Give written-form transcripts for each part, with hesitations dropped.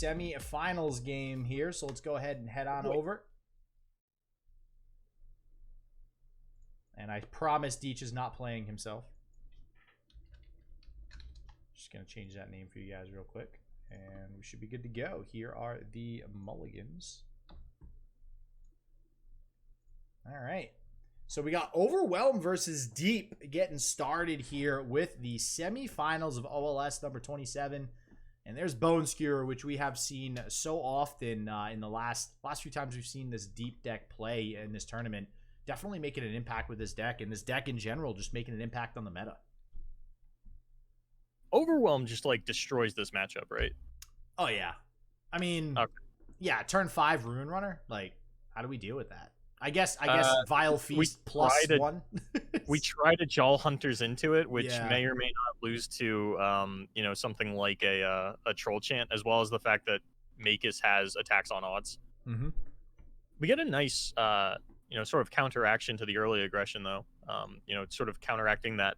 semi-finals game here, so let's go ahead and head on over. And I promise Deach is not playing himself. Just going to change that name for you guys real quick. And we should be good to go. Here are the mulligans. All right. So we got Overwhelm versus Deep getting started here with the semifinals of OLS number 27. And there's Bone Skewer, which we have seen so often in the last few times we've seen this Deep deck play in this tournament. Definitely making an impact with this deck, and this deck in general just making an impact on the meta. Overwhelm just like destroys this matchup, right? Oh yeah. I mean, okay. Yeah, turn 5 Rune Runner. Like, how do we deal with that? I guess Vile Feast +1. We tried to Jaw Hunters into it, which may or may not lose to you know, something like a Troll Chant, as well as the fact that MaykaS has attacks on odds. Mm-hmm. We get a nice you know, sort of counteraction to the early aggression, though. You know, sort of counteracting that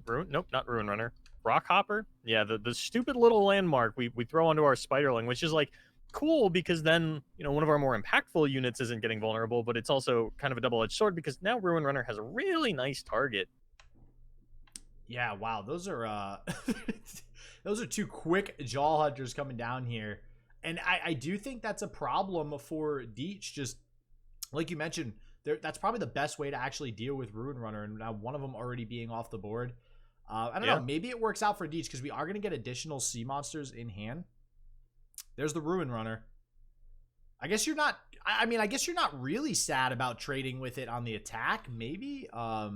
nope, not Ruin Runner. Rock Hopper? Yeah, the stupid little landmark we throw onto our Spiderling, which is like cool because then, you know, one of our more impactful units isn't getting vulnerable, but it's also kind of a double-edged sword because now Ruin Runner has a really nice target. Yeah, wow, those are those are 2 quick Jaw Hunters coming down here. And I do think that's a problem for Deach. Just like you mentioned, that's probably the best way to actually deal with Ruin Runner. And now one of them already being off the board. I don't know. Maybe it works out for Deach because we are going to get additional sea monsters in hand. There's the Ruin Runner. I guess you're not. I mean, I guess you're not really sad about trading with it on the attack. Maybe. I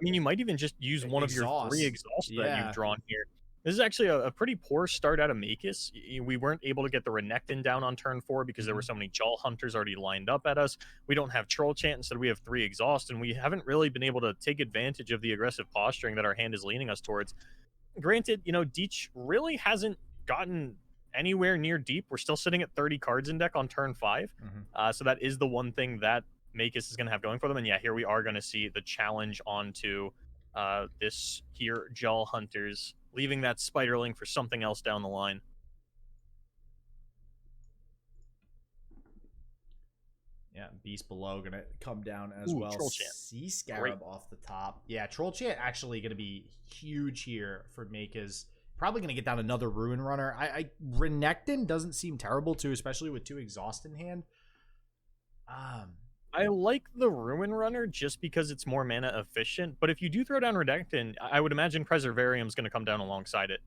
mean, you might even just use one of your 3 exhausts that you've drawn here. This is actually a pretty poor start out of MaykaS. We weren't able to get the Renekton down on turn 4 because there were so many Jaw Hunters already lined up at us. We don't have Troll Chant, instead we have 3 exhaust, and we haven't really been able to take advantage of the aggressive posturing that our hand is leaning us towards. Granted, you know, Deach really hasn't gotten anywhere near deep. We're still sitting at 30 cards in deck on turn 5. So that is the one thing that MaykaS is going to have going for them. And yeah, here we are going to see the challenge onto this here Jaw Hunters, leaving that Spiderling for something else down the line. Yeah, Beast below going to come down as well. Troll Chant. Sea Scarab off the top. Yeah, Troll Chant actually going to be huge here for MaykaS. Probably going to get down another Ruin Runner. Renekton doesn't seem terrible too, especially with 2 exhaust in hand. I like the Ruin Runner just because it's more mana efficient, but if you do throw down Renekton, I would imagine Preservarium is going to come down alongside it.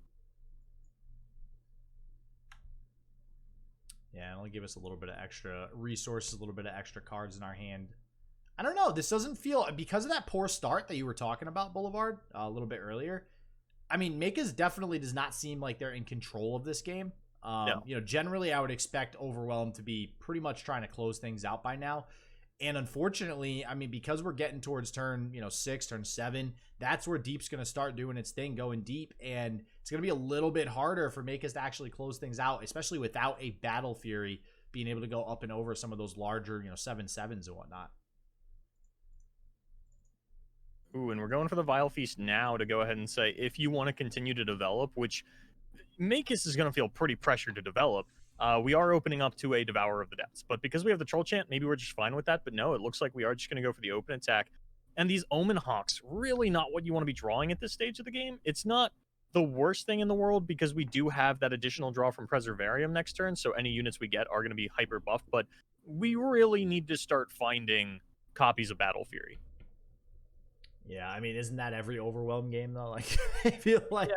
Yeah, it'll give us a little bit of extra resources, a little bit of extra cards in our hand. I don't know. This doesn't feel, because of that poor start that you were talking about, Boulevard, a little bit earlier. I mean, MaykaS definitely does not seem like they're in control of this game. No. You know, generally I would expect Overwhelm to be pretty much trying to close things out by now. And unfortunately, I mean, because we're getting towards turn, 6, turn 7, that's where Deep's going to start doing its thing, going deep. And it's going to be a little bit harder for MaykaS to actually close things out, especially without a Battle Fury being able to go up and over some of those larger, 7/7s and whatnot. Ooh, and we're going for the Vile Feast now to go ahead and say, if you want to continue to develop, which MaykaS is going to feel pretty pressured to develop, we are opening up to a Devourer of the Depths. But because we have the Troll Chant, maybe we're just fine with that. But no, it looks like we are just going to go for the open attack. And these Omen Hawks, really not what you want to be drawing at this stage of the game. It's not the worst thing in the world because we do have that additional draw from Preservarium next turn. So any units we get are going to be hyper buffed. But we really need to start finding copies of Battle Fury. Yeah, I mean, isn't that every Overwhelm game, though? Like, I feel like...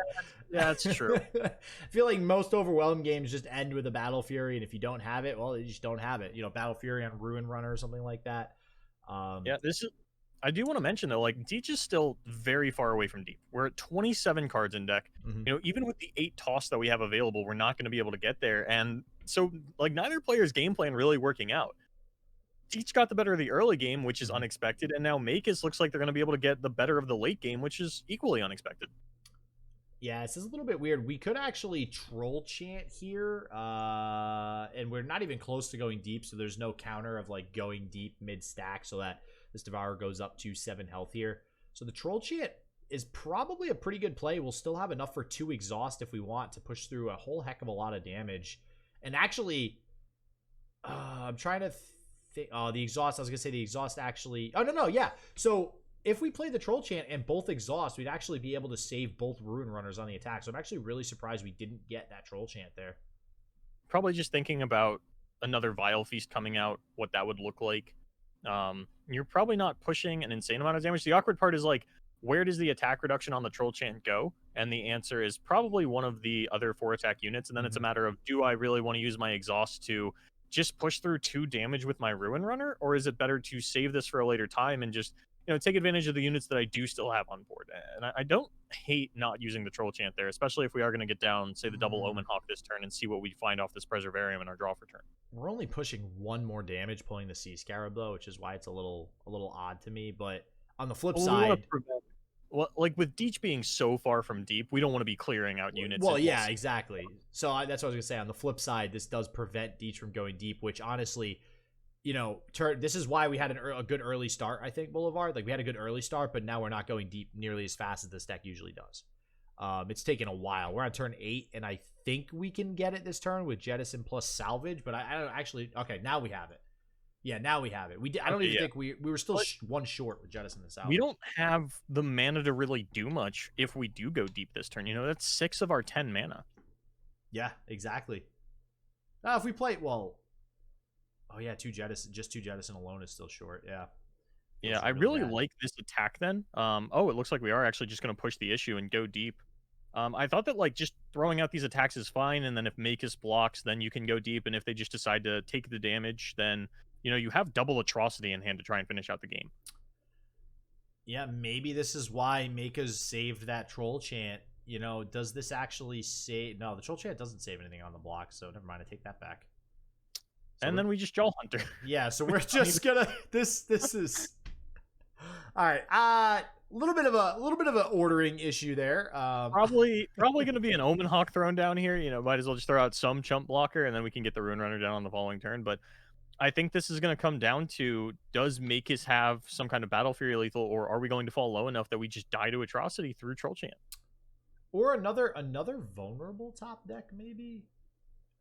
Yeah, that's true. I feel like most Overwhelm games just end with a Battle Fury, and if you don't have it, well, you just don't have it. Battle Fury on Ruin Runner or something like that. Yeah, this is... I do want to mention, though, like, Deach is still very far away from deep. We're at 27 cards in deck. Even with the 8 toss that we have available, we're not going to be able to get there. And so, like, neither player's game plan really working out. Deach got the better of the early game, which is unexpected, and now MaykaS looks like they're going to be able to get the better of the late game, which is equally unexpected. Yeah, this is a little bit weird. We could actually Troll Chant here, and we're not even close to going deep, so there's no counter of like going deep mid-stack so that this Devourer goes up to 7 health here. So the Troll Chant is probably a pretty good play. We'll still have enough for 2 exhaust if we want to push through a whole heck of a lot of damage. And actually, I'm trying to think. Oh, the exhaust. I was going to say the exhaust actually. Oh, no. Yeah. So if we play the Troll Chant and both exhaust, we'd actually be able to save both Ruin Runners on the attack. So I'm actually really surprised we didn't get that Troll Chant there. Probably just thinking about another Vile Feast coming out, what that would look like. You're probably not pushing an insane amount of damage. The awkward part is like, where does the attack reduction on the Troll Chant go? And the answer is probably one of the other 4 attack units. And then it's a matter of, do I really want to use my exhaust to just push through 2 damage with my Ruin Runner? Or is it better to save this for a later time and just, take advantage of the units that I do still have on board? And I don't hate not using the Troll Chant there, especially if we are going to get down, say, the double Omen Hawk this turn and see what we find off this Preservarium in our draw for turn. We're only pushing 1 more damage pulling the Sea Scarab, though, which is why it's a little odd to me. But on the flip side... Well, like with Deach being so far from deep, we don't want to be clearing out units. Well, yeah, exactly. So that's what I was going to say. On the flip side, this does prevent Deach from going deep, which honestly... this is why we had a good early start, I think, Boulevard. Like, we had a good early start, but now we're not going deep nearly as fast as this deck usually does. It's taken a while. We're on turn 8, and I think we can get it this turn with Jettison plus Salvage, but I don't actually... Okay, now we have it. Yeah, now we have it. I don't even think we were still 1 short with Jettison and Salvage. We don't have the mana to really do much if we do go deep this turn. That's 6 of our 10 mana. Yeah, exactly. If we play... Well... Oh, yeah, 2 Jettison. Just 2 Jettison alone is still short. Yeah. Yeah, I really like this attack then. It looks like we are actually just going to push the issue and go deep. I thought that like just throwing out these attacks is fine, and then if MaykaS blocks, then you can go deep, and if they just decide to take the damage, then you have double Atrocity in hand to try and finish out the game. Yeah, maybe this is why MaykaS saved that Troll Chant. Does this actually save... No, the Troll Chant doesn't save anything on the block, so never mind, I take that back. So then we just Jaw Hunter. Yeah, so we're just gonna... This is... All right, a little bit of an ordering issue there. Probably going to be an Omen Hawk thrown down here. Might as well just throw out some chump blocker, and then we can get the Ruin Runner down on the following turn. But I think this is going to come down to, does MaykaS have some kind of Battle Fury lethal, or are we going to fall low enough that we just die to Atrocity through Troll Chant? Or another vulnerable top deck, maybe?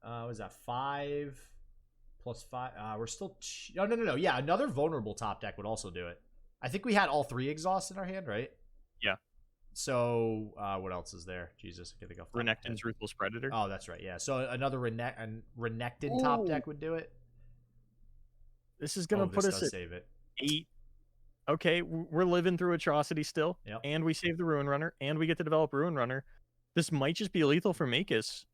Was that 5 plus 5? We're still... No. Yeah, another vulnerable top deck would also do it. I think we had all 3 exhausts in our hand, right? Yeah. So, what else is there? Jesus, I can't think of... Renekton's Ruthless Predator. Oh, that's right, yeah. So, another Renekton top deck would do it. This is going to put us at save it. 8. Okay, we're living through Atrocity still, and we save the Ruin Runner, and we get to develop Ruin Runner. This might just be lethal for MaykaS.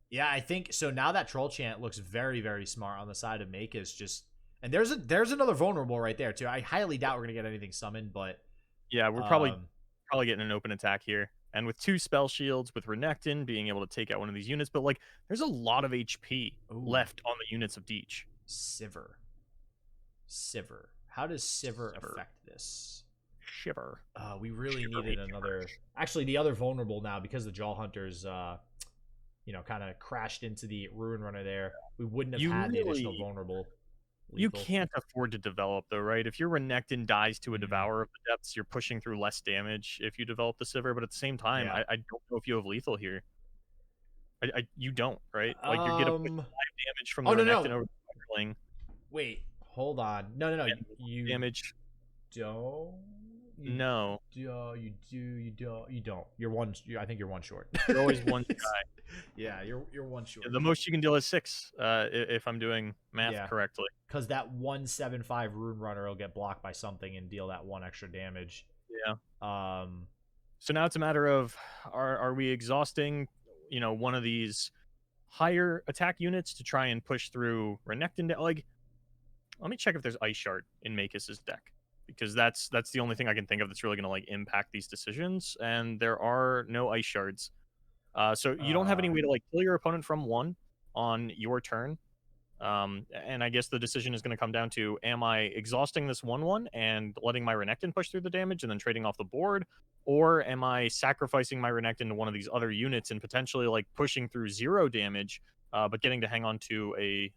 Yeah, I think so. Now that Troll Chant looks very, very smart on the side of MaykaS. And there's another vulnerable right there too. I highly doubt we're gonna get anything summoned, but yeah, we're probably getting an open attack here. And with 2 spell shields, with Renekton being able to take out one of these units, but like there's a lot of HP left on the units of Deach. Sivir. How does Sivir affect this? Shiver. We really needed another. Actually, the other vulnerable now, because the Jaw Hunters, kind of crashed into the Ruin Runner there. We wouldn't have had the additional vulnerable. Lethal. You can't afford to develop, though, right? If your Renekton dies to a Devourer of the Depths, you're pushing through less damage if you develop the Sivir. But at the same time, I don't know if you have lethal here. You don't, right? Like you're getting 5 damage from the Renekton over the Firling. Wait, hold on. No. You damage. Don't. No. You don't. You're one. I think you're 1 short. You're always 1 shy. Yeah, you're 1 short. The most you can deal is 6, if I'm doing math correctly. Because that 1/7/5 Ruin Runner will get blocked by something and deal that 1 extra damage. Yeah. So now it's a matter of, are we exhausting, one of these higher attack units to try and push through Renekton? Like, let me check if there's Ice Shard in MaykaS' deck, because that's the only thing I can think of that's really going to like impact these decisions, and there are no Ice Shards. So you don't have any way to like kill your opponent from 1 on your turn. And I guess the decision is going to come down to, am I exhausting this 1/1 and letting my Renekton push through the damage and then trading off the board? Or am I sacrificing my Renekton to one of these other units and potentially like pushing through 0 damage, but getting to hang on to a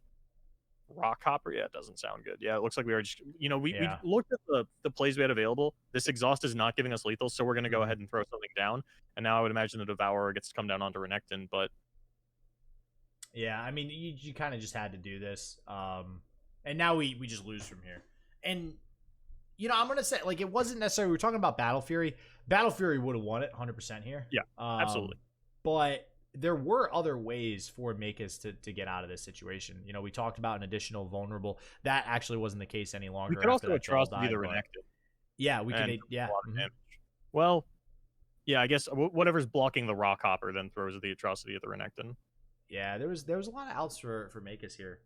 Rock Hopper, yeah, it doesn't sound good. Yeah, it looks like we are just, we Yeah. looked at the plays we had available. This exhaust is not giving us lethal, so we're going to go ahead and throw something down. And now I would imagine the Devourer gets to come down onto Renekton, but yeah, I mean, you kind of just had to do this. And now we just lose from here. And, I'm going to say, like, it wasn't necessarily, we were talking about Battle Fury. Battle Fury would have won it 100% here. Yeah, absolutely. But there were other ways for MaykaS to get out of this situation. We talked about an additional vulnerable. That actually wasn't the case any longer. We could also Atrocity the Renekton. Yeah, we could. Yeah. Well, yeah, I guess whatever's blocking the Rock Hopper then throws the Atrocity at the Renekton. Yeah, there was a lot of outs for MaykaS here.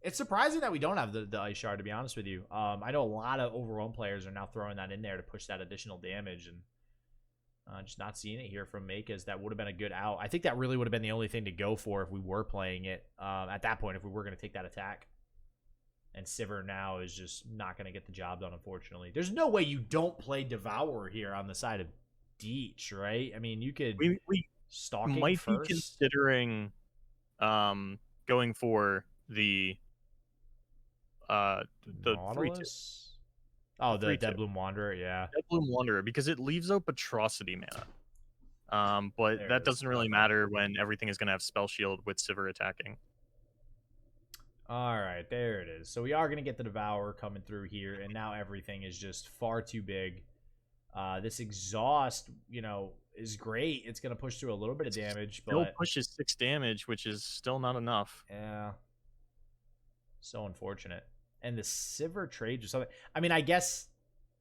It's surprising that we don't have the Ice Shard, to be honest with you. I know a lot of Overwhelm players are now throwing that in there to push that additional damage, and just not seeing it here from MaykaS. That would have been a good out. I think that really would have been the only thing to go for if we were playing it at that point, if we were going to take that attack. And Sivir now is just not going to get the job done, unfortunately. There's no way you don't play Devourer here on the side of Deach, right? I mean, you could... We stalking might first. be considering going for the 3-2. Oh, the Deadbloom Wanderer, yeah. Deadbloom Wanderer, because it leaves up Atrocity mana. But that doesn't really matter when everything is going to have Spell Shield with Sivir attacking. All right, there it is. So we are going to get the Devourer coming through here, and now everything is just far too big. This exhaust, is great. It's going to push through a little bit of damage, still pushes 6 damage, which is still not enough. Yeah. So unfortunate. And the Sivir trade or something. I mean, I guess,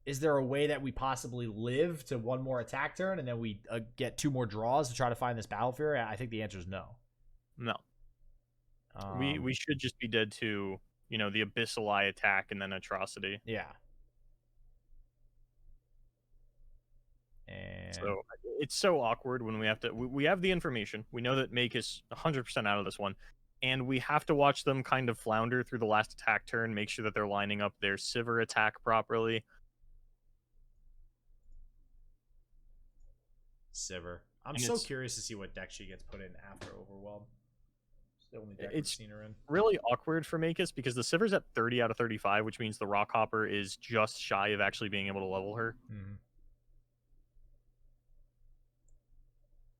is there a way that we possibly live to one more attack turn and then we get 2 more draws to try to find this Battle Fury? I think the answer is no. No. We should just be dead to, the Abyssal Eye attack and then Atrocity. Yeah. And so it's so awkward when we have to. We have the information. We know that MaykaS 100% out of this one. And we have to watch them kind of flounder through the last attack turn, make sure that they're lining up their Sivir attack properly. Sivir. I'm so curious to see what deck she gets put in after Overwhelm. It's the only deck I've seen her in. Really awkward for MaykaS because the Sivir's at 30 out of 35, which means the Rock Hopper is just shy of actually being able to level her. Mm-hmm.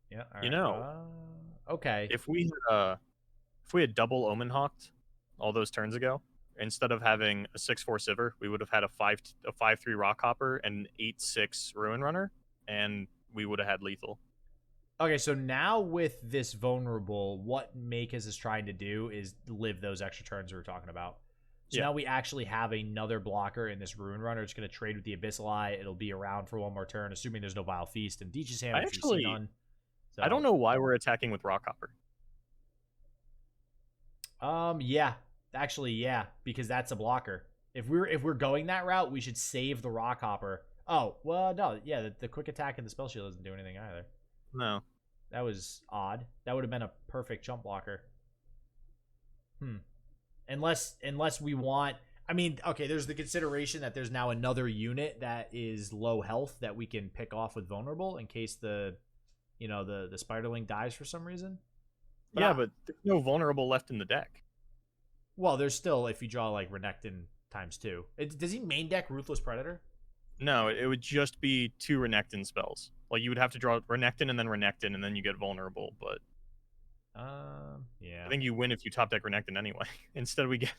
Yeah. Okay. If we had double Omen Hawked all those turns ago, instead of having a 6-4 Sivir, we would have had a 5-3 Rock Hopper and 8-6 Ruin Runner, and we would have had lethal. Okay, so now with this vulnerable, what MaykaS is trying to do is live those extra turns we were talking about. So now we actually have another blocker in this Ruin Runner. It's going to trade with the Abyssal Eye. It'll be around for one more turn, assuming there's no Vile Feast. And Deach's hand, which we've seen on. So, I don't know why we're attacking with Rock Hopper. Yeah. Actually, yeah, because that's a blocker. If we're going that route, we should save the Rock Hopper. Oh, well, no, yeah, the quick attack and the Spell Shield doesn't do anything either. No. That was odd. That would have been a perfect jump blocker. Unless we want... I mean, okay, there's the consideration that there's now another unit that is low health that we can pick off with Vulnerable in case the Spiderling dies for some reason. But but there's no Vulnerable left in the deck. Well, there's still, if you draw like Renekton ×2. Does he main deck Ruthless Predator? No, it would just be 2 Renekton spells. Like, you would have to draw Renekton, and then you get Vulnerable, but... yeah. I think you win if you top deck Renekton anyway. Instead, we get...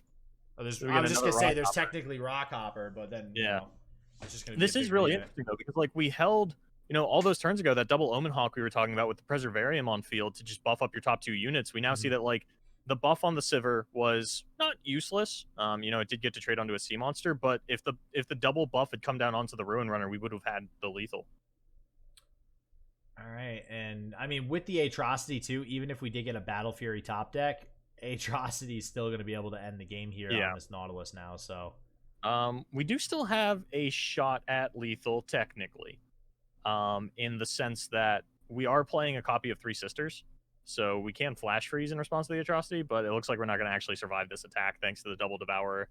I was just going to say, there's technically Rock Hopper, but then, it's just going to be This is really interesting, though, because, like, we held... all those turns ago, that double Omen Hawk we were talking about with the Preservarium on field to just buff up your top 2 units, we now see that, like, the buff on the Sivir was not useless. It did get to trade onto a sea monster, but if the double buff had come down onto the Ruin Runner, we would have had the lethal. All right, and I mean with the Atrocity too, even if we did get a Battle Fury top deck, Atrocity is still going to be able to end the game here on this Nautilus now. So, we do still have a shot at lethal technically, in the sense that we are playing a copy of Three Sisters. So we can flash freeze in response to the Atrocity, but it looks like we're not going to actually survive this attack thanks to the double Devourer.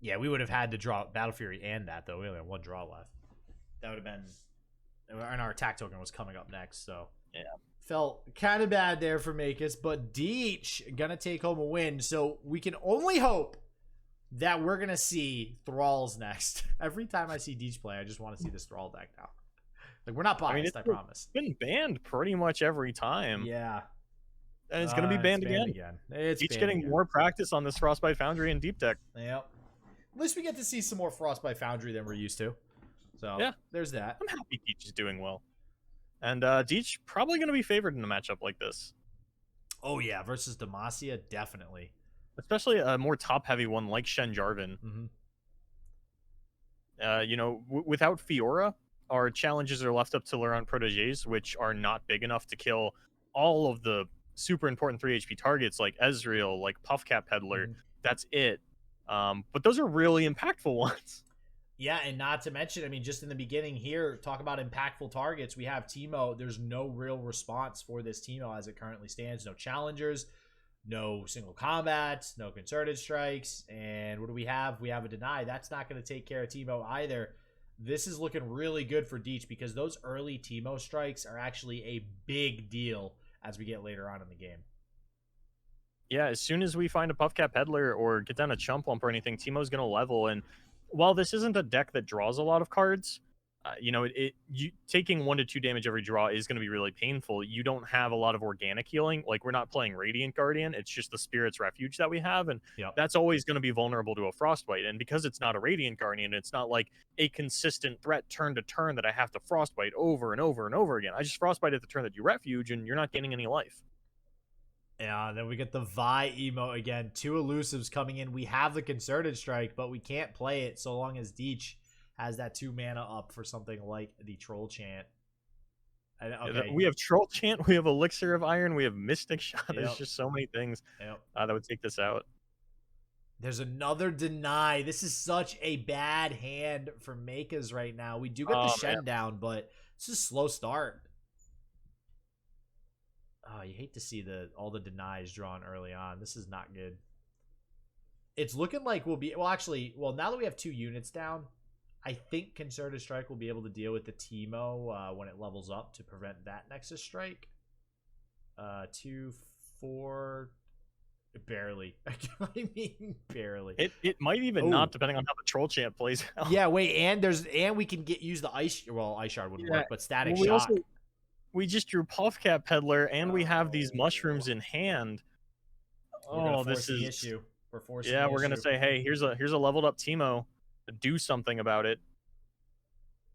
Yeah, we would have had to draw Battle Fury and that, though. We only have 1 draw left. That would have been... And our attack token was coming up next, so... Yeah. Felt kind of bad there for MaykaS, but Deach gonna take home a win. So we can only hope that we're gonna see Thralls next. Every time I see Deach play, I just want to see this Thrall deck now. Like, we're not biased, I promise. It's been banned pretty much every time. Yeah. And it's gonna be banned again. It's Deach getting more practice on this Frostbite Foundry and Deep Deck. Yep. At least we get to see some more Frostbite Foundry than we're used to. So yeah, there's that. I'm happy Deach is doing well. And Deach probably going to be favored in a matchup like this. Oh, yeah. Versus Demacia, definitely. Especially a more top-heavy one like Shen Jarvan. You know, without Fiora, our challenges are left up to Laurent Protégés, which are not big enough to kill all of the super important 3 HP targets like Ezreal, like Puffcat Peddler. That's it. But those are really impactful ones. Yeah, and not to mention, I mean, just in the beginning here, talk about impactful targets. We have Teemo. There's no real response for this Teemo as it currently stands. No challengers, no single combats, no concerted strikes. And what do we have? We have a deny. That's not going to take care of Teemo either. This is looking really good for Deach because those early Teemo strikes are actually a big deal as we get later on in the game. Yeah, as soon as we find a Puffcat Peddler or get down a Chump Lump or anything, Teemo's going to level. And while this isn't a deck that draws a lot of cards, you know, taking 1 to 2 damage every draw is going to be really painful. You don't have a lot of organic healing. Like, we're not playing Radiant Guardian. It's just the Spirit's Refuge that we have, and that's always going to be vulnerable to a Frostbite. And because it's not a Radiant Guardian, it's not like a consistent threat turn to turn that I have to Frostbite over and over and over again. I just Frostbite at the turn that you Refuge, and you're not gaining any life. Yeah, then we get the Vi emo again. 2 elusives coming in. We have the Concerted Strike, but we can't play it so long as Deach has that 2 mana up for something like the Troll Chant. Okay. We have Troll Chant, we have Elixir of Iron, we have Mystic Shot. There's just so many things that would take this out. There's another deny. This is such a bad hand for MaykaS right now. We do get the Shen down, but it's a slow start. Oh, you hate to see all the denies drawn early on. This is not good. It's looking like we'll be... Well, actually, now that we have 2 units down, I think Concerted Strike will be able to deal with the Teemo when it levels up to prevent that Nexus Strike. 2, 4... Barely. I mean, barely. It might even not, depending on how the Troll Chant plays out. Yeah, wait, and we can use the Ice... Well, Ice Shard wouldn't work, but Static Shock. We just drew Puffcat Peddler, and we have these mushrooms in hand. This is the issue. We're gonna say, hey, here's a leveled up Teemo. Do something about it.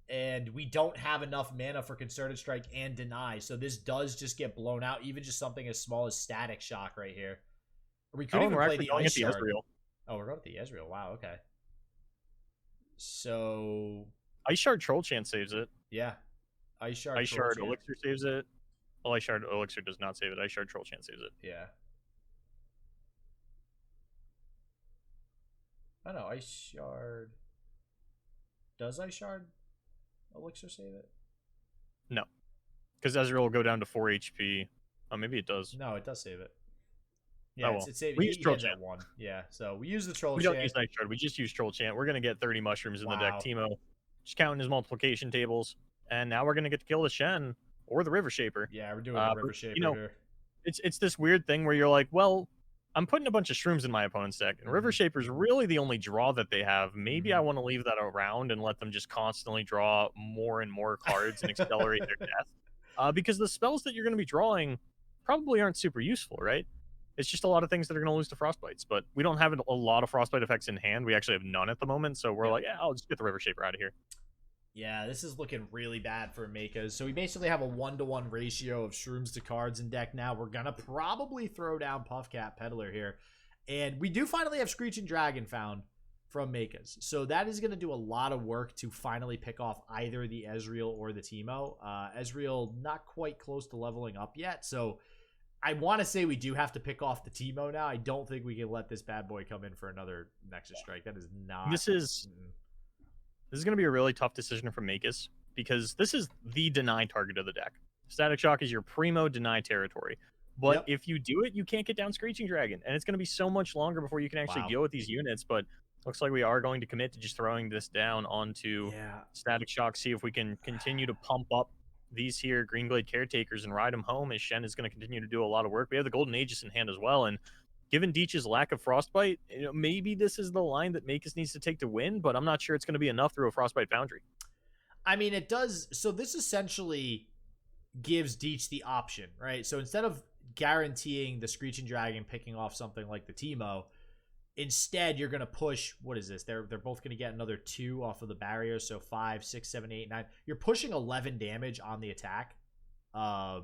And we don't have enough mana for Concerted Strike and Deny, so this does just get blown out. Even just something as small as Static Shock right here. We could even play the Ice Shard. Oh, we're going with the Ezreal. Wow. Okay. So Ice Shard Troll Chant saves it. Yeah. Ice Shard Elixir saves it. Well, Ice Shard Elixir does not save it. Ice Shard Troll Chant saves it. Yeah. I don't know. Ice Shard. Does Ice Shard Elixir save it? No. Because Ezreal will go down to 4 HP. Oh, maybe it does. No, it does save it. Yeah, it's saving. We use Troll Chant. 1. Yeah, so we use the Troll Chant. We don't use Ice Shard. We just use Troll Chant. We're going to get 30 mushrooms in the deck. Teemo just counting his multiplication tables. And now we're going to get to kill the Shen or the River Shaper. Yeah, we're doing the River Shaper here. It's this weird thing where you're like, well, I'm putting a bunch of shrooms in my opponent's deck, and River Shaper's really the only draw that they have. Maybe I want to leave that around and let them just constantly draw more and more cards and accelerate their death. Because the spells that you're going to be drawing probably aren't super useful, right? It's just a lot of things that are going to lose to Frostbites. But we don't have a lot of Frostbite effects in hand. We actually have none at the moment, so we're like, I'll just get the River Shaper out of here. Yeah, this is looking really bad for MaykaS. So we basically have a 1-to-1 ratio of shrooms to cards in deck now. We're going to probably throw down Puffcat Peddler here. And we do finally have Screeching Dragon found from MaykaS. So that is going to do a lot of work to finally pick off either the Ezreal or the Teemo. Ezreal not quite close to leveling up yet. So I want to say we do have to pick off the Teemo now. I don't think we can let this bad boy come in for another Nexus Strike. That is not... This is going to be a really tough decision for MaykaS because this is the deny target of the deck. Static Shock is your primo deny territory. But if you do it, you can't get down Screeching Dragon. And it's going to be so much longer before you can actually deal with these units. But looks like we are going to commit to just throwing this down onto Static Shock, see if we can continue to pump up these here Greenglade caretakers and ride them home, as Shen is going to continue to do a lot of work. We have the Golden Aegis in hand as well, and given Deach's lack of Frostbite, maybe this is the line that MaykaS needs to take to win, but I'm not sure it's going to be enough through a Frostbite Foundry. I mean, it does. So this essentially gives Deach the option, right? So instead of guaranteeing the Screeching Dragon picking off something like the Teemo, instead you're going to push, what is this? They're both going to get another 2 off of the barrier, so 5, 6, 7, 8, 9. You're pushing 11 damage on the attack. Or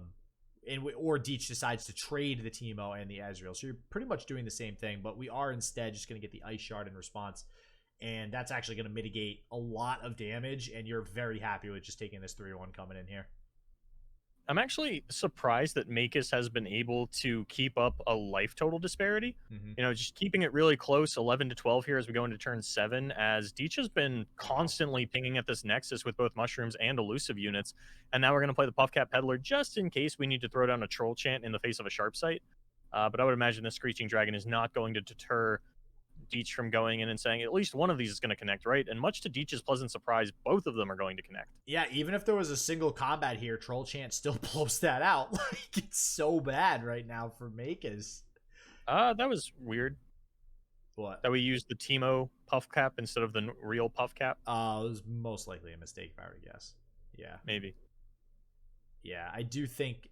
Deach decides to trade the Teemo and the Ezreal. So you're pretty much doing the same thing, but we are instead just going to get the Ice Shard in response. And that's actually going to mitigate a lot of damage, and you're very happy with just taking this 3-1 coming in here. I'm actually surprised that MaykaS has been able to keep up a life total disparity. Just keeping it really close, 11 to 12 here as we go into turn 7, as Deach has been constantly pinging at this Nexus with both Mushrooms and Elusive units. And now we're going to play the Puffcat Peddler just in case we need to throw down a Troll Chant in the face of a Sharp Sight. But I would imagine the Screeching Dragon is not going to deter Deach from going in and saying at least one of these is going to connect, right? And much to Deach's pleasant surprise, both of them are going to connect. Yeah, even if there was a single combat here, Troll Chant still blows that out. Like, it's so bad right now for MaykaS. That was weird. What? That we used the Teemo Puff Cap instead of the real Puff Cap? It was most likely a mistake, if I were to guess. Yeah. Maybe. Yeah, I do think,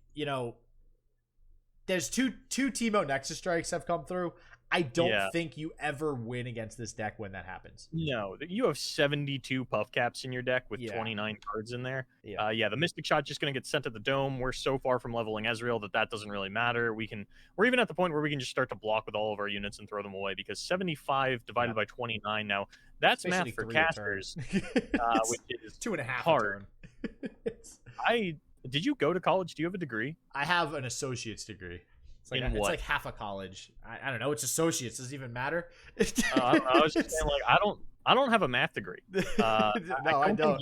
there's two Teemo Nexus Strikes have come through. I don't think you ever win against this deck when that happens. No, you have 72 Puff Caps in your deck with 29 cards in there. The Mystic Shot just going to get sent to the Dome. We're so far from leveling Ezreal that doesn't really matter. We're even at the point where we can just start to block with all of our units and throw them away, because 75 divided by 29 now, that's math for casters, which is 2.5 hard. Did you go to college? Do you have a degree? I have an associate's degree. It's like half a college. I don't know. It's associates. Does it even matter? I was just saying, I don't have a math degree. No, I don't.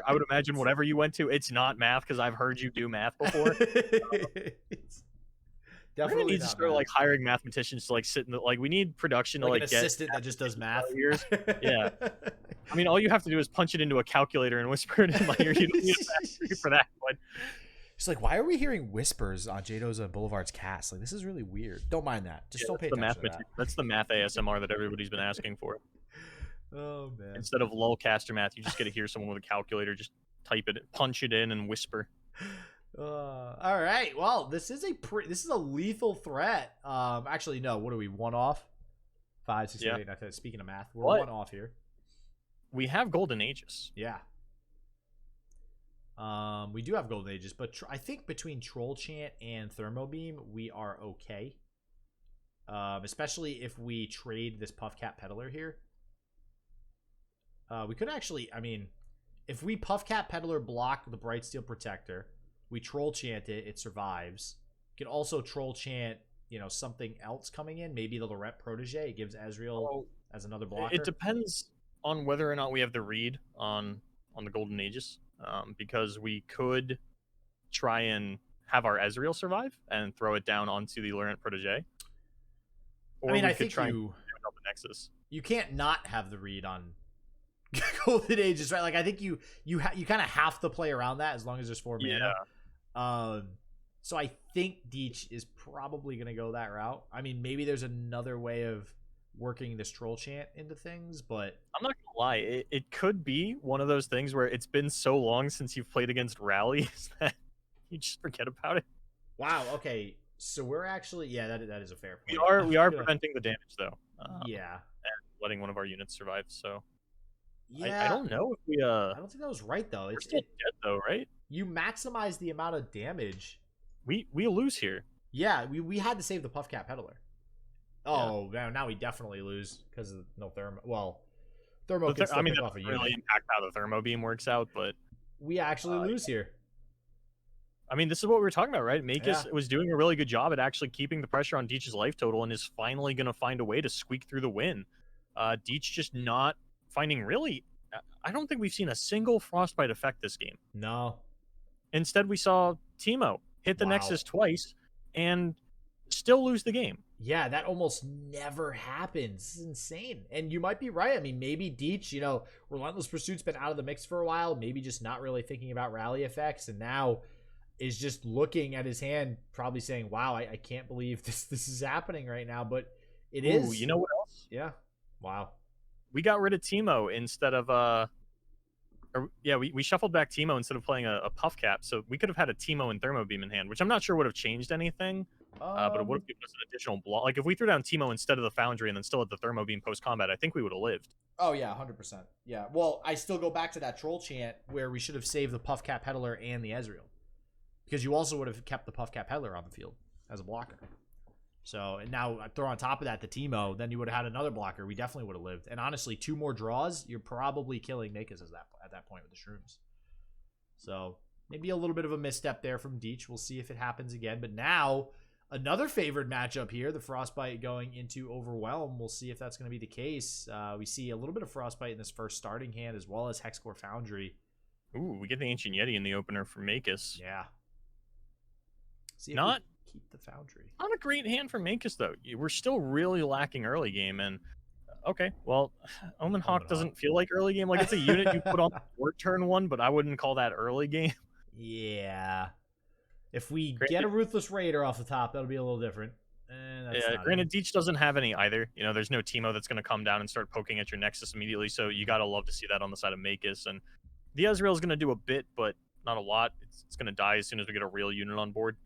I would imagine whatever you went to, it's not math, because I've heard you do math before. Definitely need to start hiring mathematicians to sit in the we need production to an assistant that just does math. Yeah. I mean, all you have to do is punch it into a calculator and whisper it in my ear. You don't need a math degree for that. But it's why are we hearing whispers on JDoza and Boulevard's cast? This is really weird. Don't mind that. Just don't pay attention to that. That's the math ASMR that everybody's been asking for. Oh, man. Instead of LOL caster math, you just get to hear someone with a calculator just type it, punch it in, and whisper. All right. Well, this is a lethal threat. Actually, no. What are we? 1 off? 5, 6, 7, 8, 9. Speaking of math, we're 1 off here. We have Golden Aegis. Yeah. We do have Golden Aegis, but I think between Troll Chant and Thermo Beam, we are okay. Especially if we trade this Puffcat Peddler here. We could actually, if we Puffcat Peddler block the Brightsteel Protector, we Troll Chant it, it survives. We can also Troll Chant, something else coming in. Maybe the Lorette Protege. It gives Ezreal as another blocker. It depends on whether or not we have the read on the Golden Aegis. Because we could try and have our Ezreal survive and throw it down onto the Lorette Protege. Or I think try and help the Nexus. You can't not have the read on Golden Aegis, right? I think you kind of have to play around that as long as there's 4 mana. So I think Deach is probably going to go that route. Maybe there's another way of working this Troll Chant into things, but I'm not gonna lie, it could be one of those things where it's been so long since you've played against rallies that you just forget about it. Wow. Okay, so we're actually that is a fair point. We are preventing the damage though. And letting one of our units survive. So yeah, I don't know if we I don't think that was right though. We're still dead though, right? You maximize the amount of damage. We lose here. Yeah, we had to save the Puffcat Peddler. Oh, now we definitely lose because of no Thermo. Well, Thermo can still pick off a unit. Really impact how the Thermo Beam works out, but we actually lose here. This is what we were talking about, right? MaykaS was doing a really good job at actually keeping the pressure on Deach's life total and is finally going to find a way to squeak through the win. Deach just not finding really... I don't think we've seen a single Frostbite effect this game. No. Instead, we saw Teemo hit the Nexus twice and still lose the game. Yeah, that almost never happens. This is insane. And you might be right. I mean, maybe Deach, Relentless Pursuit's been out of the mix for a while, maybe just not really thinking about rally effects, and now is just looking at his hand, probably saying, wow, I can't believe this is happening right now. But it is. Ooh, you know what else? Yeah. Wow. We got rid of Teemo instead of we shuffled back Teemo instead of playing a puff cap, so we could have had a Teemo and Thermo Beam in hand, which I'm not sure would have changed anything, but it would have given us an additional block. Like, if we threw down Teemo instead of the Foundry and then still had the Thermo Beam post-combat, I think we would have lived. Oh, yeah, 100%. Yeah, well, I still go back to that troll chant where we should have saved the puff cap peddler and the Ezreal, because you also would have kept the puff cap peddler on the field as a blocker. So, and now throw on top of that the Teemo, then you would have had another blocker. We definitely would have lived. And honestly, 2 more draws, you're probably killing MaykaS at that point with the Shrooms. So, maybe a little bit of a misstep there from Deach. We'll see if it happens again. But now, another favored matchup here, the Frostbite going into Overwhelm. We'll see if that's going to be the case. We see a little bit of Frostbite in this first starting hand, as well as Hexcore Foundry. Ooh, we get the Ancient Yeti in the opener for MaykaS. Yeah. See if Not keep the Foundry. Not a great hand for MaykaS, though. We're still really lacking early game, and okay, well, Omen Hawk doesn't feel like early game. Like, it's a unit you put on for turn 1, but I wouldn't call that early game. Yeah. If we get a Ruthless Raider off the top, that'll be a little different. Granted, Deach doesn't have any either. There's no Teemo that's going to come down and start poking at your Nexus immediately, so you got to love to see that on the side of MaykaS. And the Ezreal's going to do a bit, but not a lot. It's going to die as soon as we get a real unit on board.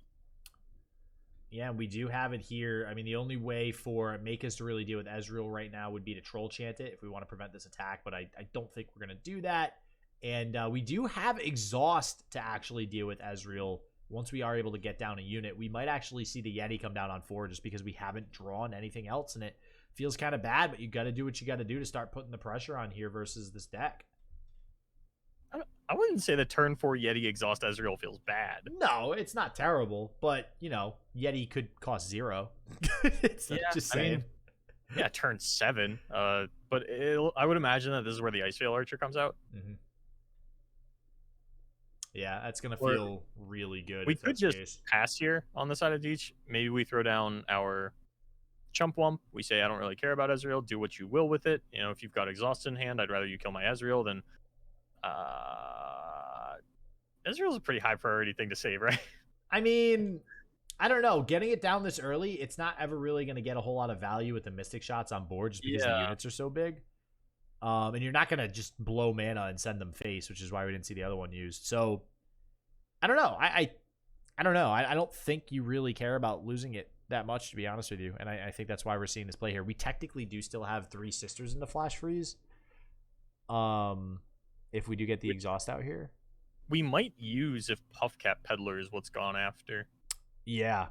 Yeah, we do have it here. I mean, the only way for MaykaS to really deal with Ezreal right now would be to troll chant it if we want to prevent this attack, but I don't think we're going to do that. And we do have Exhaust to actually deal with Ezreal. Once we are able to get down a unit, we might actually see the Yeti come down on 4 just because we haven't drawn anything else, and it feels kind of bad, but you got to do what you got to do to start putting the pressure on here versus this deck. I wouldn't say the turn 4 Yeti Exhaust Ezreal feels bad. No, it's not terrible, but, Yeti could cost 0. Just saying. Turn 7. But I would imagine that this is where the Iceveil Archer comes out. Mm-hmm. Yeah, that's going to feel really good. We could just pass here on the side of Deach. Maybe we throw down our Chump Wump. We say, I don't really care about Ezreal. Do what you will with it. If you've got Exhaust in hand, I'd rather you kill my Ezreal than... Ezreal's a pretty high priority thing to save, right? I mean, I don't know. Getting it down this early, it's not ever really going to get a whole lot of value with the Mystic shots on board just because the units are so big. And you're not going to just blow mana and send them face, which is why we didn't see the other one used. So, I don't know. I don't know. I don't think you really care about losing it that much, to be honest with you. And I think that's why we're seeing this play here. We technically do still have 3 Sisters in the Flash Freeze. If we do get the Exhaust out here. We might use if Puffcap Peddler is what's gone after. Yeah.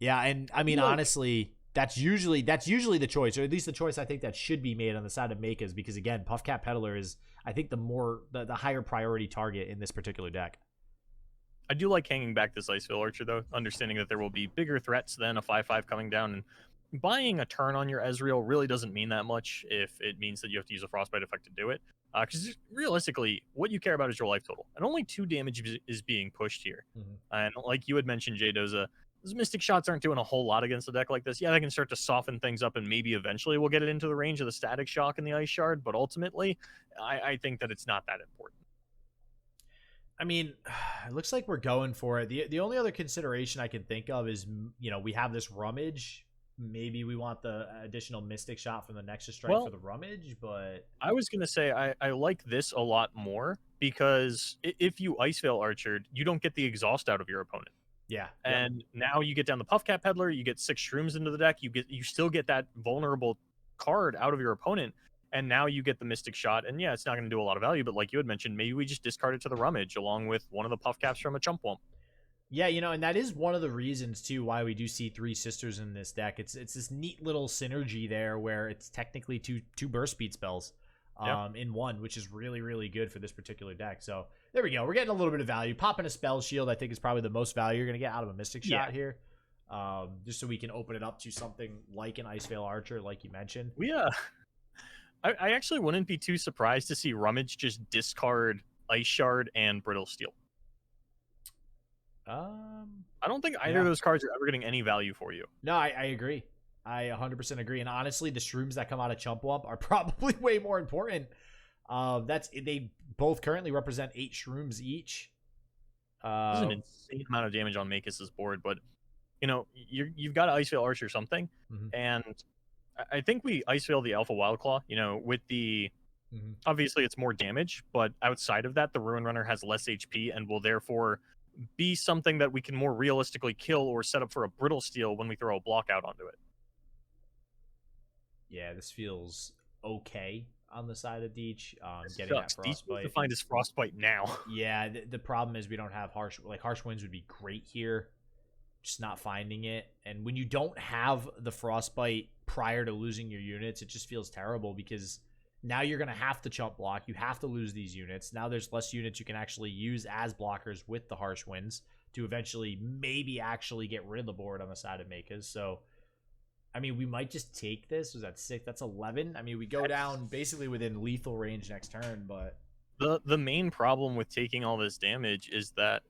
Yeah, and I mean, honestly, that's usually the choice, or at least the choice I think that should be made on the side of MaykaS, because again, Puffcap Peddler is, I think, the higher priority target in this particular deck. I do like hanging back this Iceveil Archer, though, understanding that there will be bigger threats than a 5/5 coming down, and buying a turn on your Ezreal really doesn't mean that much if it means that you have to use a Frostbite effect to do it. Because realistically, what you care about is your life total. And only 2 damage is being pushed here. Mm-hmm. And like you had mentioned, JDoza, those Mystic shots aren't doing a whole lot against a deck like this. Yeah, they can start to soften things up, and maybe eventually we'll get it into the range of the Static Shock and the Ice Shard. But ultimately, I think that it's not that important. I mean, it looks like we're going for it. The only other consideration I can think of is, we have this Rummage. Maybe we want the additional Mystic shot from the Nexus Strike for the Rummage, but... I was going to say, I like this a lot more, because if you Iceveil Archered, you don't get the Exhaust out of your opponent. Yeah. And now you get down the Puffcap Peddler, you get 6 Shrooms into the deck, you still get that vulnerable card out of your opponent, and now you get the Mystic shot, and yeah, it's not going to do a lot of value, but like you had mentioned, maybe we just discard it to the Rummage, along with one of the Puffcaps from a Chump Wump. Yeah, and that is one of the reasons, too, why we do see 3 Sisters in this deck. It's this neat little synergy there where it's technically two burst speed spells in one, which is really, really good for this particular deck. So there we go. We're getting a little bit of value. Popping a Spell Shield, I think, is probably the most value you're going to get out of a Mystic shot here. Just so we can open it up to something like an Iceveil Archer, like you mentioned. I actually wouldn't be too surprised to see Rummage just discard Ice Shard and Brittle Steel. I don't think either of those cards are ever getting any value for you. No, I agree. I 100% agree. And honestly, the shrooms that come out of Chump Wump are probably way more important. They both currently represent 8 shrooms each. There's an insane amount of damage on MaykaS's board, but you know, you've got to Iceveil Arch or something, and I think we Iceveil the Alpha Wildclaw. You know, with the obviously it's more damage, but outside of that, the Ruin Runner has less HP and will therefore be something that we can more realistically kill or set up for a Brittle Steel when we throw a block out onto it. Yeah, this feels okay on the side of Deach. Getting that Frostbite. Deach to find his Frostbite now. Yeah, the problem is we don't have Harsh Winds would be great here. Just not finding it. And when you don't have the Frostbite prior to losing your units, it just feels terrible because now you're going to have to chump block. You have to lose these units. Now there's less units you can actually use as blockers with the Harsh Winds to eventually maybe actually get rid of the board on the side of MaykaS. So, I mean, we might just take this. Was that 6? That's 11. I mean, we go down basically within lethal range next turn, but... The main problem with taking all this damage is that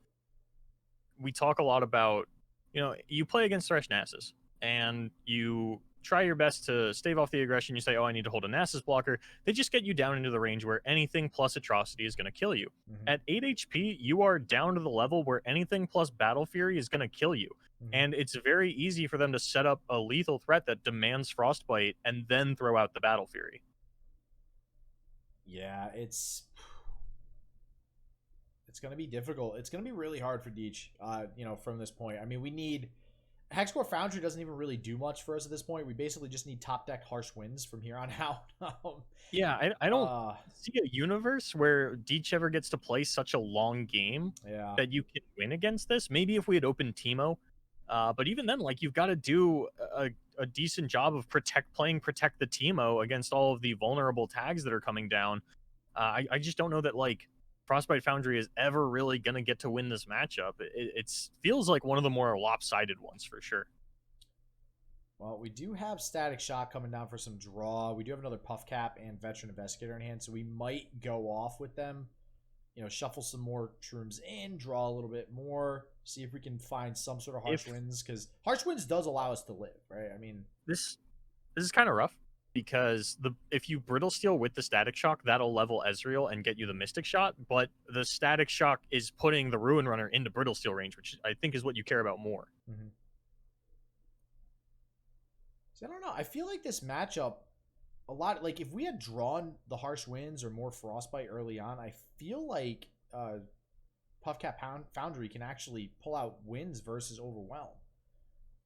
we talk a lot about, you know, you play against Thresh Nasus, and you try your best to stave off the aggression. You say, oh, I need to hold a Nasus blocker. They just get you down into the range where anything plus Atrocity is going to kill you. At 8 HP, you are down to the level where anything plus Battle Fury is going to kill you. And it's very easy for them to set up a lethal threat that demands Frostbite and then throw out the Battle Fury. Yeah, it's going to be difficult. It's going to be really hard for Deach, you know, from this point. I mean, we need... Hexcore Foundry doesn't even really do much for us at this point. We basically just need top deck Harsh Winds from here on out. Yeah, I don't see a universe where Deach ever gets to play such a long game that you can win against this. Maybe if we had opened Teemo, but even then, like, you've got to do a decent job of protect the Teemo against all of the vulnerable tags that are coming down. I just don't know that, like, Frostbite Foundry is ever really going to get to win this matchup. It feels like one of the more lopsided ones for sure. Well, we do have Static Shock coming down for some draw. We do have another Puff Cap and Veteran Investigator in hand, so we might go off with them. You know, shuffle some more shrooms in, draw a little bit more, see if we can find some sort of Harsh Winds, because Harsh Winds does allow us to live, right? I mean, this is kind of rough. Because if you Brittle Steel with the Static Shock, that'll level Ezreal and get you the Mystic Shot, but the Static Shock is putting the Ruin Runner into Brittle Steel range, which I think is what you care about more. So I don't know. I feel like this matchup, a lot, like if we had drawn the Harsh Winds or more Frostbite early on, I feel like Puff Cap Foundry can actually pull out wins versus Overwhelm.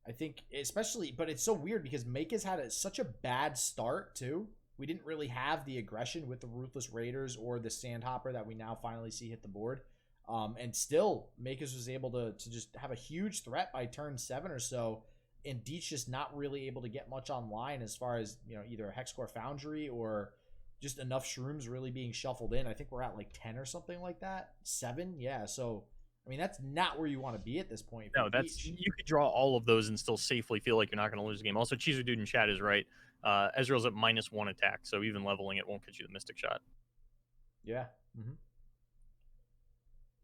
I think especially, but it's so weird because MaykaS had such a bad start too. We didn't really have the aggression with the Ruthless Raiders or the Sandhopper that we now finally see hit the board. And still, MaykaS was able to just have a huge threat by turn 7 or so, and Deach just not really able to get much online as far as, you know, either a Hexcore Foundry or just enough shrooms really being shuffled in. I think we're at like 10 or something like that. 7, yeah. So I mean, that's not where you want to be at this point. No, you could draw all of those and still safely feel like you're not going to lose the game. Also, Cheezer Dude in chat is right. Ezreal's at -1 attack, so even leveling it won't get you the Mystic Shot. Yeah.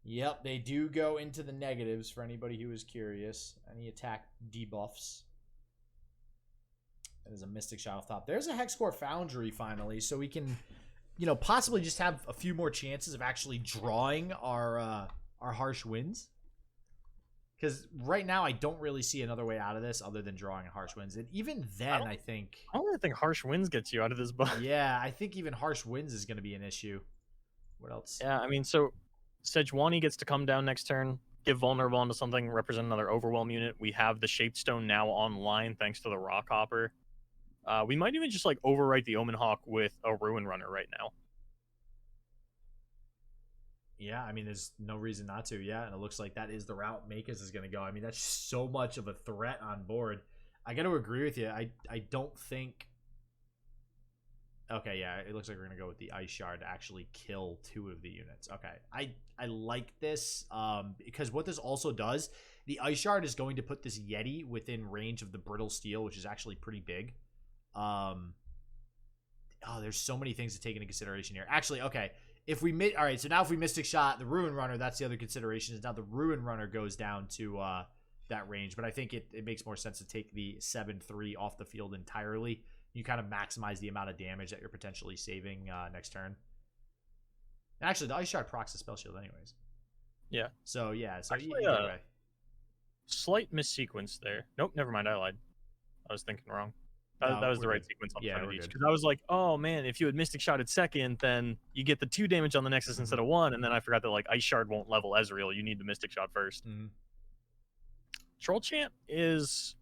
Yep, they do go into the negatives for anybody who is curious. Any attack debuffs. That is a Mystic Shot off top. There's a Hexcore Foundry finally, so we can, you know, possibly just have a few more chances of actually drawing our Harsh Winds, because right now I don't really see another way out of this other than drawing Harsh Winds, and even then I don't really think Harsh Winds gets you out of this box. Yeah, I think even Harsh Winds is going to be an issue. What else? Yeah, I mean, so Sejuani gets to come down next turn, give vulnerable onto something, represent another Overwhelm unit. We have the Shaped Stone now online thanks to the Rock Hopper. We might even just like overwrite the Omen Hawk with a Ruin Runner right now. Yeah, I mean, there's no reason not to. Yeah, and it looks like that is the route MaykaS is going to go. I mean, that's so much of a threat on board. I got to agree with you. I don't think... Okay, yeah, it looks like we're going to go with the Ice Shard to actually kill 2 of the units. Okay, I like this because what this also does, the Ice Shard is going to put this Yeti within range of the Brittle Steel, which is actually pretty big. Oh, there's so many things to take into consideration here. Actually, okay, if we all right, so now if we Mystic Shot the Ruin Runner, that's the other consideration, is now the Ruin Runner goes down to that range. But I think it makes more sense to take the 7/3 off the field entirely. You kind of maximize the amount of damage that you're potentially saving next turn. Actually, the Ice Shard procs the Spell Shield anyways. Yeah. So, yeah. So, actually, either way. Slight missequence there. Nope, never mind. I lied. I was thinking wrong. That was the right sequence on Deach. Because I was like, oh, man, if you had Mystic Shotted second, then you get the 2 damage on the Nexus instead of 1. And then I forgot that, like, Ice Shard won't level Ezreal. You need the Mystic Shot first. Troll Chant is,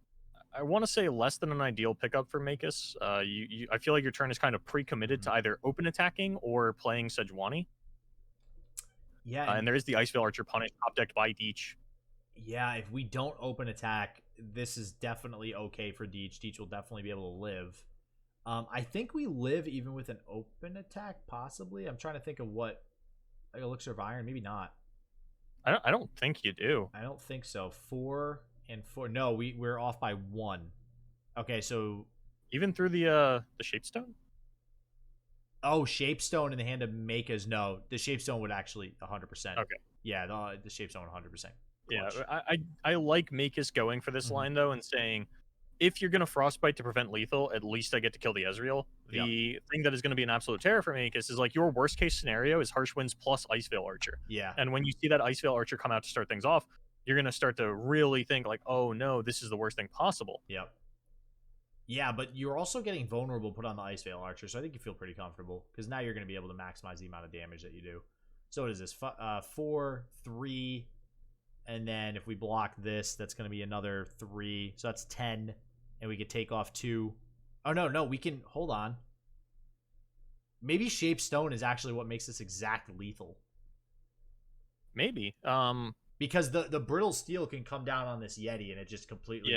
I want to say, less than an ideal pickup for MaykaS. I feel like your turn is kind of pre-committed to either open attacking or playing Sejuani. Yeah. And there is the Iceveil Archer punish top decked by Deach. Yeah, if we don't open attack, this is definitely okay for Deach. Deach will definitely be able to live. I think we live even with an open attack, possibly. I'm trying to think of what, like Elixir of Iron, maybe not. I don't think you do. I don't think so. 4 and 4. No, we're off by 1. Okay, so even through the Shapestone? Oh, Shapestone in the hand of MaykaS. No, the Shapestone would actually 100%. Okay. Yeah, the Shapestone 100%. Yeah, I like MaykaS going for this line, though, and saying, if you're going to Frostbite to prevent lethal, at least I get to kill the Ezreal. The thing that is going to be an absolute terror for MaykaS is, like, your worst-case scenario is Harsh Winds plus Iceveil Archer. Yeah. And when you see that Iceveil Archer come out to start things off, you're going to start to really think, like, oh, no, this is the worst thing possible. Yep. Yeah, but you're also getting vulnerable put on the Iceveil Archer, so I think you feel pretty comfortable, because now you're going to be able to maximize the amount of damage that you do. So what is this? 4, 3, and then if we block this, that's going to be another 3. So that's 10, and we could take off 2. Oh, no, we can... Hold on. Maybe Shapestone is actually what makes this exact lethal. Maybe. Because the Brittle Steel can come down on this Yeti, and it just completely...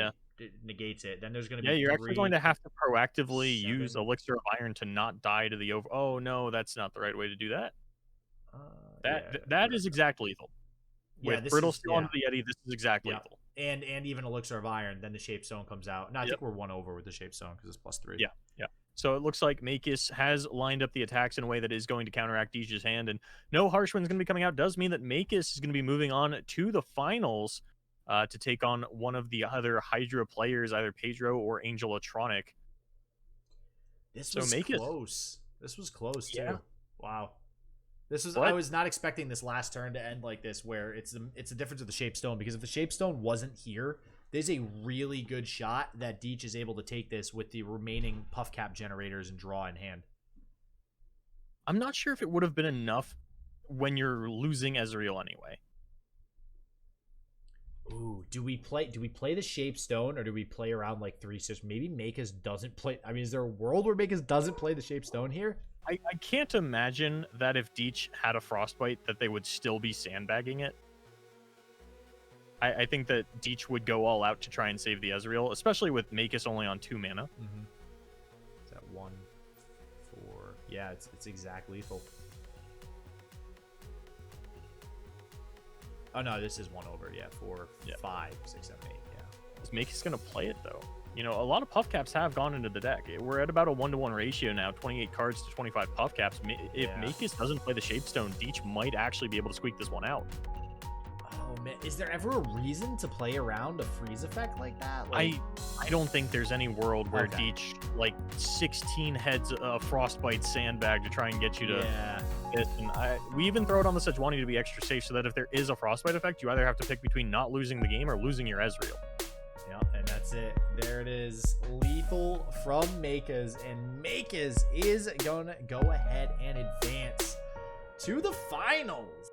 negates it. Then there's going to be you're actually going to have to proactively use Elixir of Iron to not die to the over. Oh no, that's not the right way to do that. That is exact lethal. With Brittle Steel onto the Yeti, this is exact lethal. And even Elixir of Iron, then the Shapestone comes out. No, I think we're 1 over with the Shapestone because it's +3. Yeah. So it looks like MaykaS has lined up the attacks in a way that is going to counteract Deach's hand, and no Harsh Wind's going to be coming out. Does mean that MaykaS is going to be moving on to the finals. To take on one of the other Hydra players, either Pedro or Angelatronic. This was close. This was close, too. Yeah. Wow. I was not expecting this last turn to end like this, where it's the difference of the Shapestone, because if the Shapestone wasn't here, there's a really good shot that Deach is able to take this with the remaining Puff Cap generators and draw in hand. I'm not sure if it would have been enough when you're losing Ezreal anyway. Ooh, do we play the Shapestone, or do we play around like 3 6? Maybe MaykaS doesn't play. I mean, is there a world where MaykaS doesn't play the Shapestone here? I can't imagine that if Deach had a Frostbite that they would still be sandbagging it. I think that Deach would go all out to try and save the Ezreal, especially with MaykaS only on 2 mana. Is that 1, 4? Yeah, it's exact lethal. Oh no, this is 1 over. Yeah, 4, 5, 6, 7, 8. Yeah. Is MaykaS gonna play it though? You know, a lot of Puff Caps have gone into the deck. We're at about a 1-to-1 ratio now, 28 cards to 25 Puff Caps. If MaykaS doesn't play the Shapestone, Deach might actually be able to squeak this one out. Oh man, is there ever a reason to play around a freeze effect like that? Like... I don't think there's any world where Deach, like 16 heads of Frostbite sandbag to try and get you to this. And we even throw it on the Sejuani to be extra safe, so that if there is a Frostbite effect, you either have to pick between not losing the game or losing your Ezreal. Yeah, and that's it. There it is. Lethal from MaykaS, and MaykaS is going to go ahead and advance to the finals.